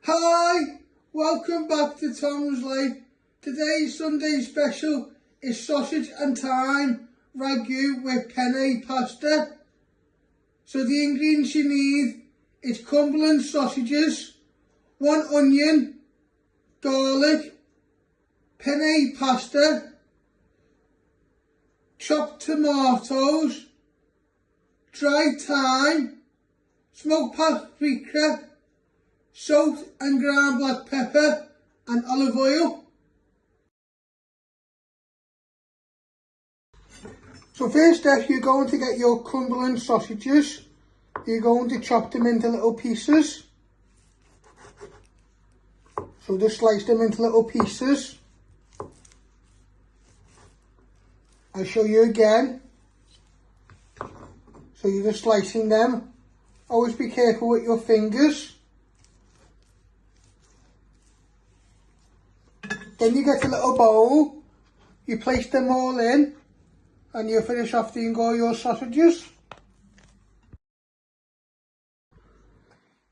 Hi, welcome back to Tom's Life. Today's Sunday special is sausage and thyme ragu with penne pasta. So the ingredients you need is Cumberland sausages, 1 onion, garlic, penne pasta, chopped tomatoes, dry thyme, smoked paprika, salt and ground black pepper and olive oil. So first step, you're going to get your Cumberland sausages. You're going to chop them into little pieces. So just slice them into little pieces. I'll show you again. So you're just slicing them. Always be careful with your fingers. Then you get a little bowl, you place them all in, and you finish off doing all your sausages.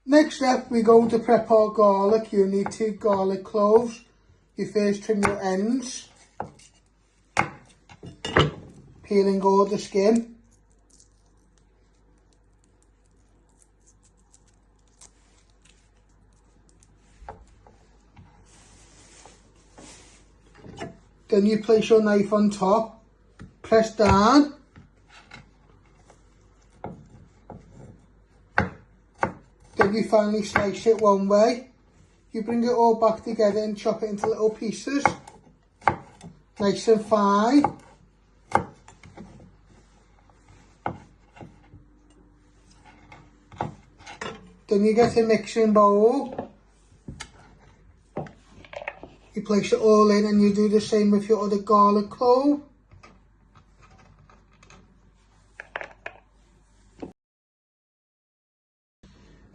Next step, we're going to prep our garlic. You need 2 garlic cloves. You first trim your ends, peeling all the skin. Then you place your knife on top, press down. Then you finally slice it one way. You bring it all back together and chop it into little pieces, nice and fine. Then you get a mixing bowl. You place it all in and you do the same with your other garlic clove.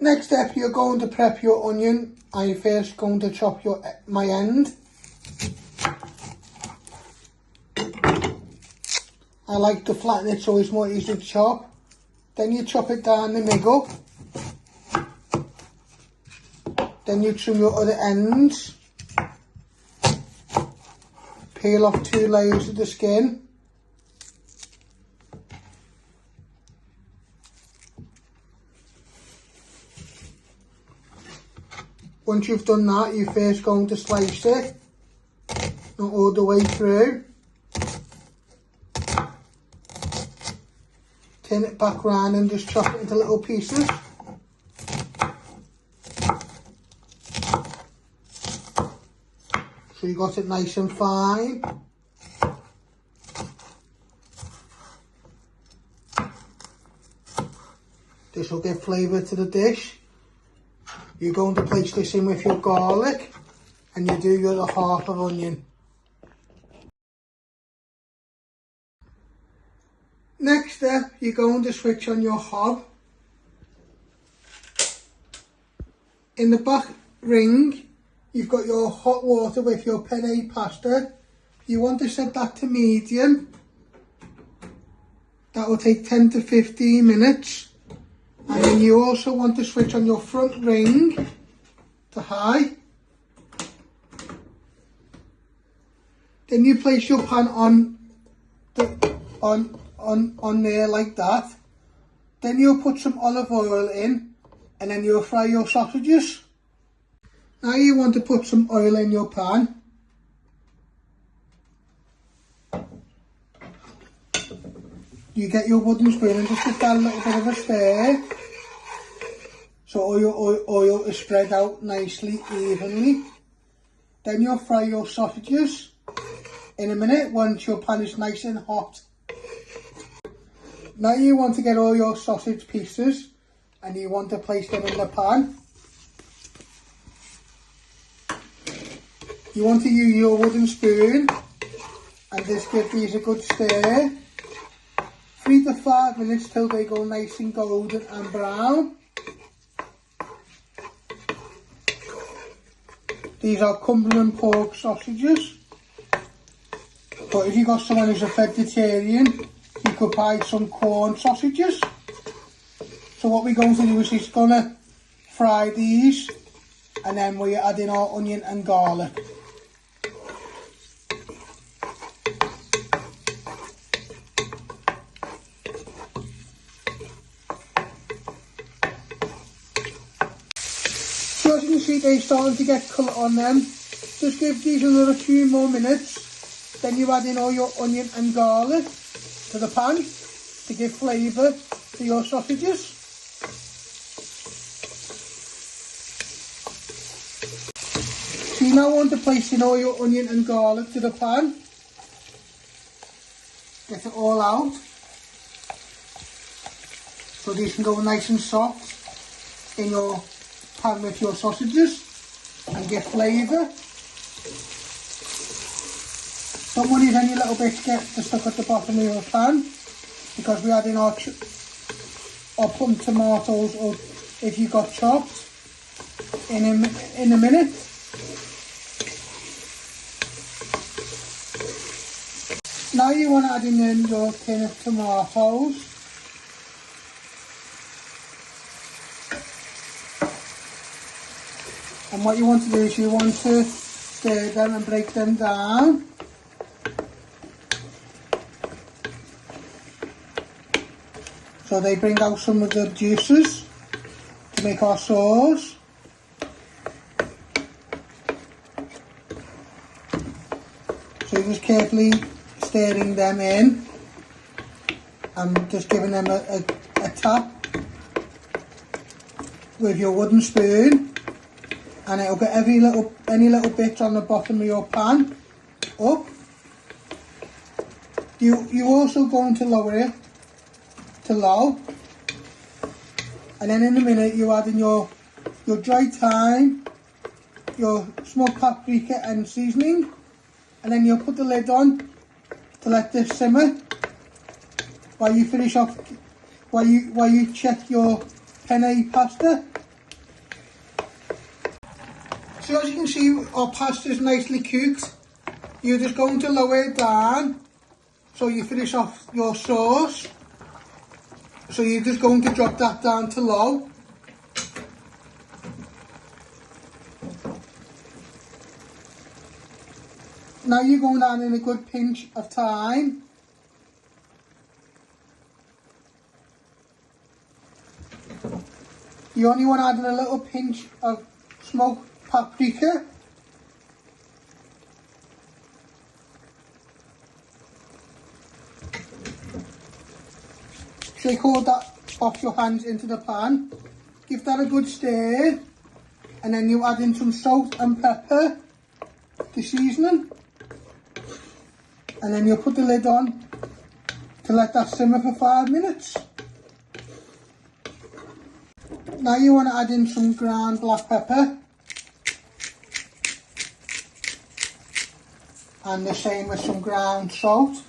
Next step, you're going to prep your onion. I'm first going to chop my end. I like to flatten it so it's more easy to chop. Then you chop it down the middle. Then you trim your other ends. Peel off 2 layers of the skin. Once you've done that, you're first going to slice it, not all the way through. Turn it back round and just chop it into little pieces. So you got it nice and fine. This will give flavour to the dish. You're going to place this in with your garlic and you do your other half of onion. Next step, you're going to switch on your hob. In the back ring, you've got your hot water with your penne pasta. You want to set that to medium. That will take 10 to 15 minutes. And then you also want to switch on your front ring to high. Then you place your pan on there like that. Then you'll put some olive oil in and then you'll fry your sausages. Now you want to put some oil in your pan. You get your wooden spoon and just give that a little bit of a stir. So all your oil is spread out nicely, evenly. Then you'll fry your sausages in a minute once your pan is nice and hot. Now you want to get all your sausage pieces and you want to place them in the pan. You want to use your wooden spoon and just give these a good stir. 3 to 5 minutes till they go nice and golden and brown. These are Cumberland pork sausages. But if you've got someone who's a vegetarian, you could buy some corn sausages. So what we're going to do is just going to fry these and then we add in our onion and garlic. So as you can see, they're starting to get colour on them. Just give these another few more minutes, then you add in all your onion and garlic to the pan to give flavour to your sausages. So you now want to place in all your onion and garlic to the pan. Get it all out, so these can go nice and soft in your pan with your sausages and get flavour. Don't worry if any little bits get stuck at the bottom of your pan, because we add in our plum tomatoes, or if you got chopped, in a minute. Now you want to add in your tin of tomatoes. And what you want to do is you want to stir them and break them down. So they bring out some of the juices to make our sauce. So you're just carefully stirring them in and just giving them a tap with your wooden spoon, and it'll get any little bits on the bottom of your pan up. You're also going to lower it to low, and then in a minute you add in your dried thyme, your smoked paprika and seasoning, and then you'll put the lid on to let this simmer while you finish off, while you check your penne pasta. So as you can see, our pasta is nicely cooked. You're just going to lower it down so you finish off your sauce. So you're just going to drop that down to low. Now you're going to add in a good pinch of thyme. You only want to add in a little pinch of smoked paprika. Shake all that off your hands into the pan. Give that a good stir, and then you add in some salt and pepper to seasoning, and then you'll put the lid on to let that simmer for 5 minutes. Now you want to add in some ground black pepper, and the same with some ground salt.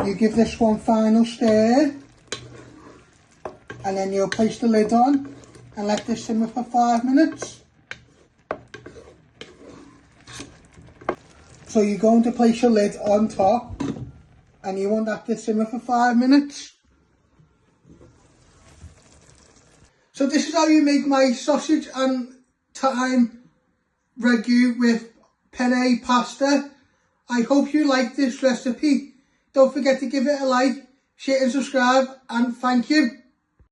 You give this one final stir, and then you'll place the lid on and let this simmer for 5 minutes. So you're going to place your lid on top, and you want that to simmer for 5 minutes. So this is how you make my sausage and thyme ragu with penne pasta. I hope you like this recipe. Don't forget to give it a like, share and subscribe, and thank you.